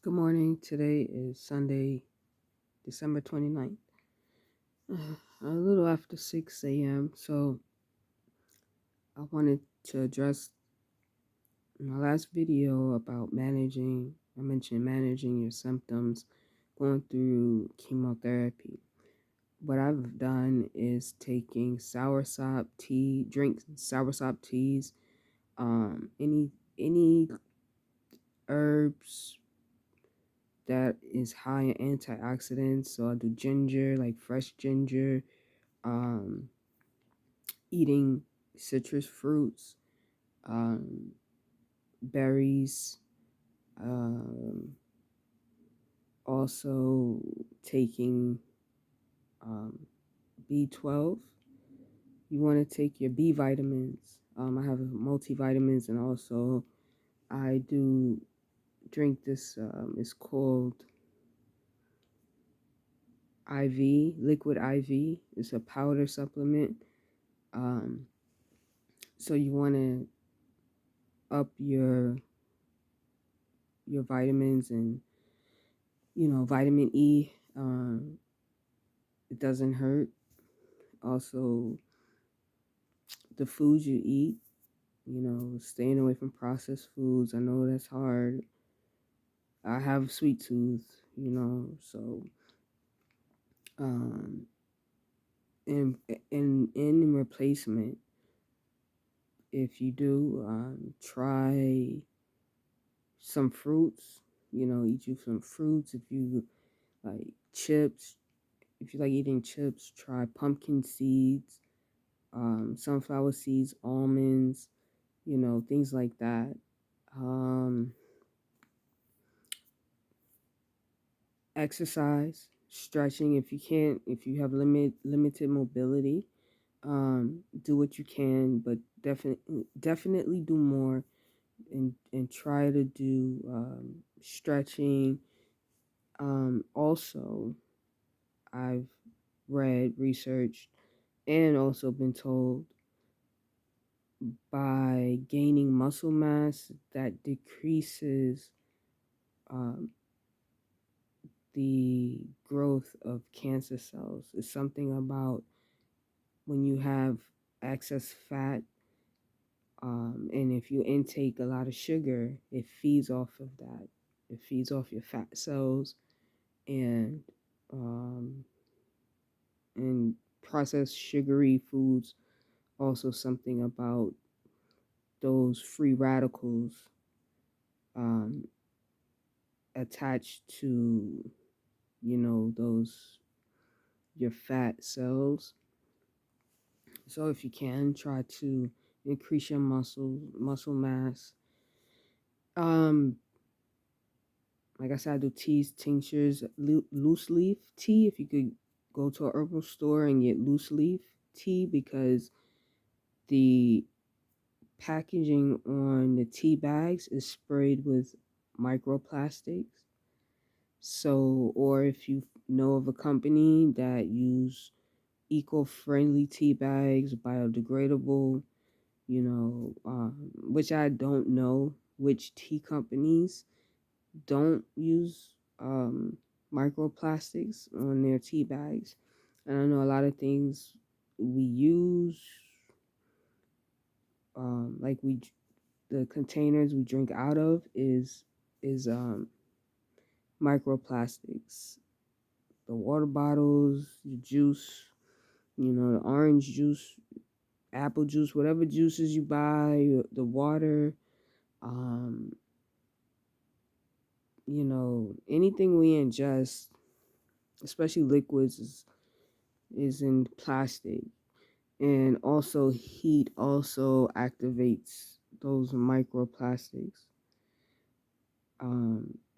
Good morning. Today is Sunday, December 29th. A little after 6 a.m. So I wanted to address my last video about I mentioned managing your symptoms going through chemotherapy. What I've done is taking soursop tea, drink soursop teas, any herbs that is high in antioxidants. So I do ginger, like fresh ginger, um, eating citrus fruits, um, berries, um, also taking um, B12. You want to take your B vitamins. I have multivitamins, and also I do drink this. It's called IV, liquid IV. It's a powder supplement. Um, so you want to up your vitamins and vitamin E. It doesn't hurt. Also, the foods you eat, staying away from processed foods. I know that's hard. I have a sweet tooth, so um, and in replacement, if you do, try some fruits. Eat you some fruits. If you like chips, if you like eating chips, try pumpkin seeds, sunflower seeds, almonds, things like that. Um, Exercise, stretching. If you have limited mobility, do what you can, but definitely do more, and try to do stretching. Also, I've read, researched, and also been told by gaining muscle mass that decreases um, the growth of cancer cells. It's something about when you have excess fat, and if you intake a lot of sugar, it feeds off of that. It feeds off your fat cells, and um, and processed sugary foods. Also, something about those free radicals um, attached to those your fat cells. So if you can, try to increase your muscle mass. Um, like I said, I do teas, tinctures, loose leaf tea. If you could go to a herbal store and get loose leaf tea, because the packaging on the tea bags is sprayed with microplastics. So, or if you know of a company that use eco-friendly tea bags, biodegradable, which I don't know which tea companies don't use microplastics on their tea bags. And I know a lot of things we use, like the containers we drink out of is microplastics. The water bottles, the juice, the orange juice, apple juice, whatever juices you buy, the water, um, anything we ingest, especially liquids, is in plastic. And also heat also activates those microplastics.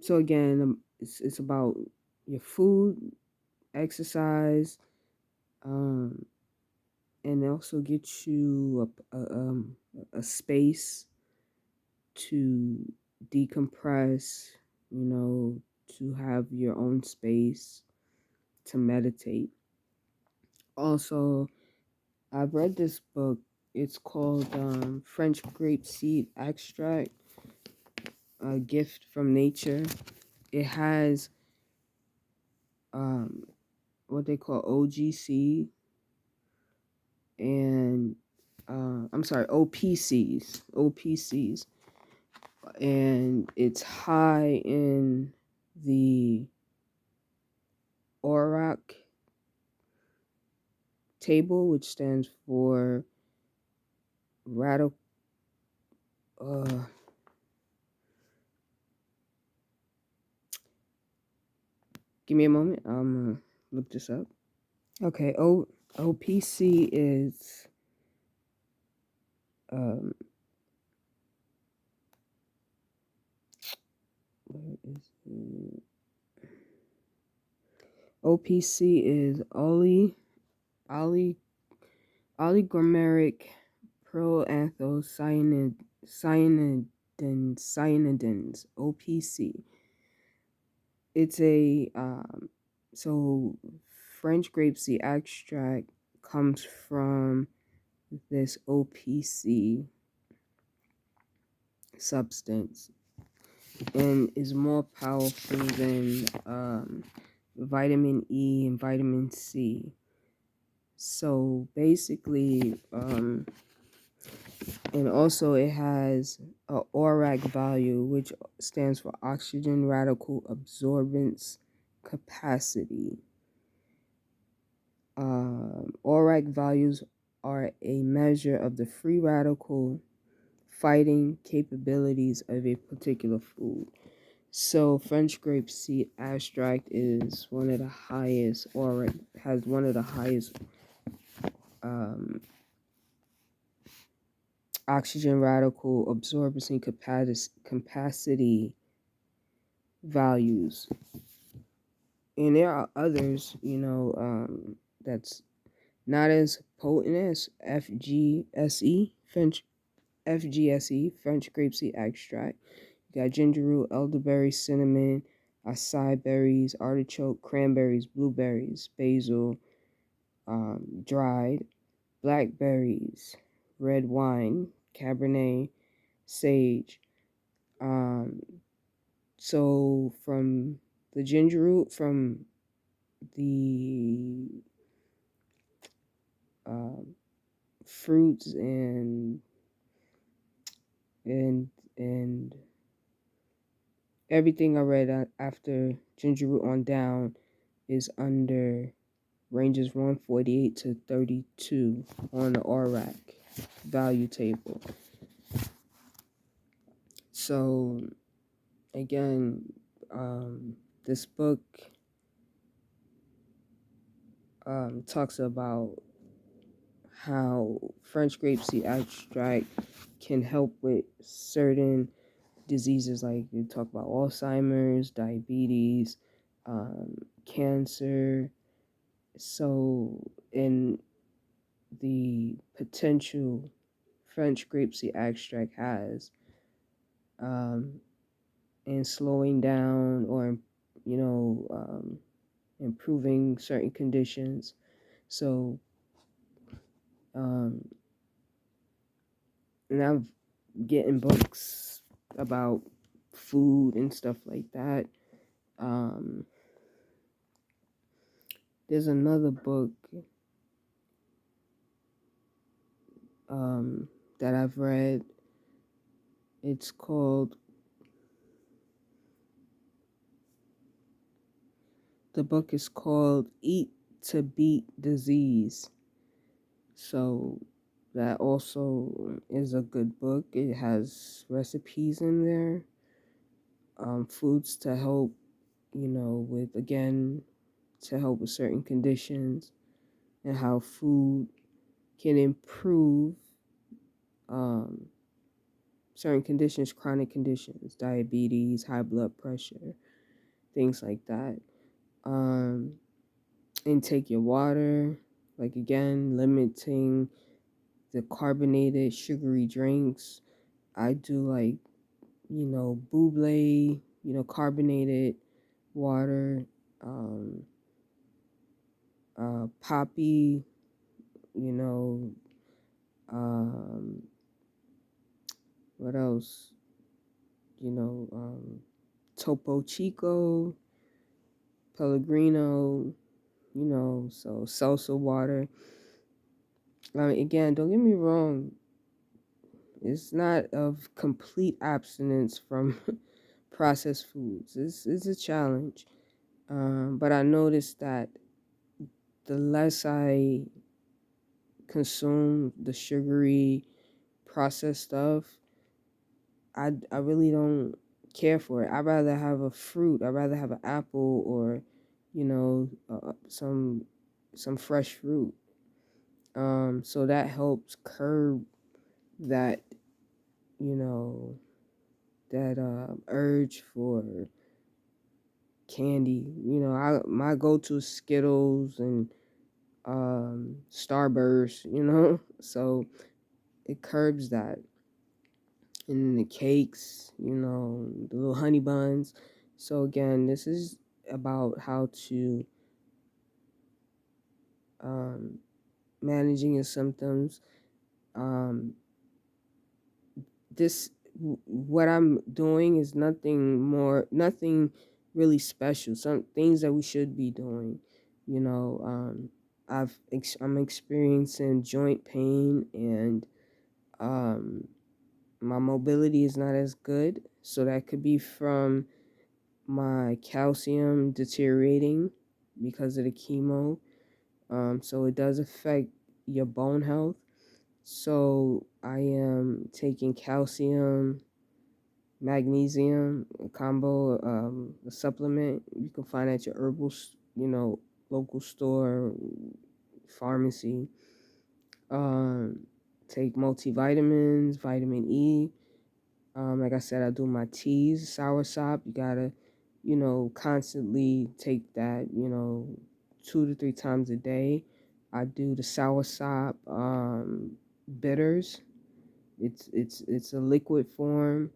So again, it's about your food, exercise, and also get you a space to decompress, to have your own space to meditate. Also, I've read this book. It's called French Grape Seed Extract, A Gift from Nature. it has what they call OGC and I'm sorry, OPCs, and it's high in the ORAC table, which stands for radical. Give me a moment. I'm gonna look this up. Okay, OPC is where is it? OPC is oligomeric cyanidins, OPC. It's a so French grapeseed extract comes from this OPC substance and is more powerful than vitamin E and vitamin C. So basically, and also it has a ORAC value, which stands for oxygen radical absorbance capacity. ORAC values are a measure of the free radical fighting capabilities of a particular food. So French grapeseed extract is one of the highest, or has one of the highest oxygen radical absorption capacity values. And there are others, that's not as potent as FGSE, French grapeseed extract. You got ginger root, elderberry, cinnamon, acai berries, artichoke, cranberries, blueberries, basil, dried, blackberries, red wine, Cabernet, sage. So from the ginger root, from the fruits and everything I read after ginger root on down is under ranges 148 to 32 on the ORAC value table. So again, this book talks about how French grapeseed extract can help with certain diseases, like we talk about Alzheimer's, diabetes, cancer. So in the potential French grapeseed extract has in slowing down or improving certain conditions. So and I'm getting books about food and stuff like that. There's another book that I've read. It's called, the book is called Eat to Beat Disease. So that also is a good book. It has recipes in there, foods to help, with, again, to help with certain conditions and how food can improve certain conditions, chronic conditions, diabetes, high blood pressure, things like that. Intake your water, like again, limiting the carbonated, sugary drinks. I do like, buble, carbonated water, poppy, what else? Topo Chico, Pellegrino, so salsa water. Again, don't get me wrong, it's not of complete abstinence from processed foods. It's a challenge. But I noticed that the less I consume the sugary processed stuff, I really don't care for it. I'd rather have a fruit. I'd rather have an apple or, some fresh fruit. So that helps curb that, you know, that urge for candy. My go-to is Skittles and Starburst. So it curbs that. And the cakes, the little honey buns. So again, this is about how to managing your symptoms. What I'm doing is nothing really special. Some things that we should be doing. I'm experiencing joint pain, and my mobility is not as good, so that could be from my calcium deteriorating because of the chemo. So it does affect your bone health. So I am taking calcium, magnesium combo, a supplement you can find at your local store, pharmacy. Take multivitamins, vitamin E. Like I said, I do my teas, soursop. You gotta, constantly take that, 2 to 3 times a day. I do the soursop bitters. It's a liquid form.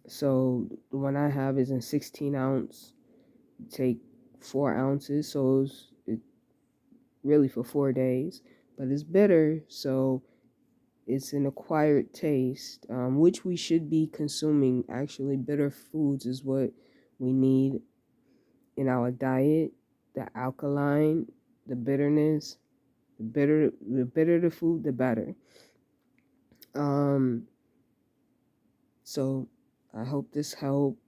So the one I have is in 16 ounce. Take 4 ounces, so it's really for 4 days. But it's bitter, so it's an acquired taste, which we should be consuming. Actually, bitter foods is what we need in our diet. The alkaline, the bitterness, the bitter the food, the better. So I hope this helped.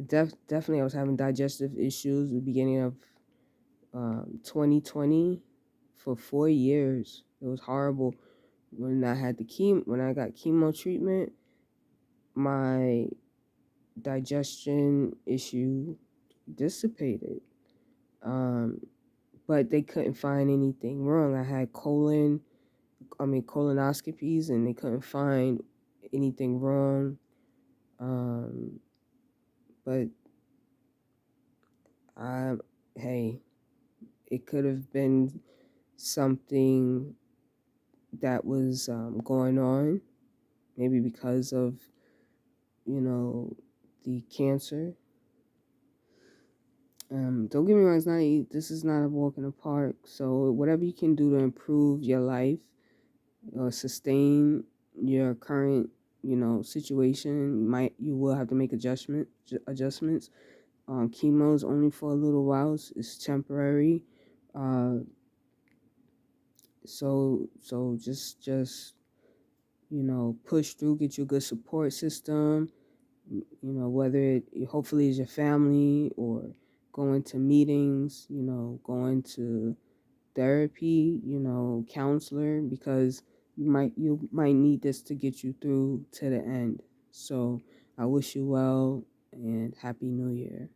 Definitely, I was having digestive issues at the beginning of 2020 for 4 years. It was horrible. When I got chemo treatment, my digestion issue dissipated. But they couldn't find anything wrong. I had colonoscopies, and they couldn't find anything wrong. But hey, it could have been something that was going on, maybe because of, the cancer. Don't get me wrong, this is not a walk in the park. So whatever you can do to improve your life or sustain your current, situation, you will have to make adjustments. Chemo is only for a little while. It's temporary. So just push through, get you a good support system. Whether it hopefully is your family or going to meetings, going to therapy, counselor, because you might need this to get you through to the end. So I wish you well and Happy New Year.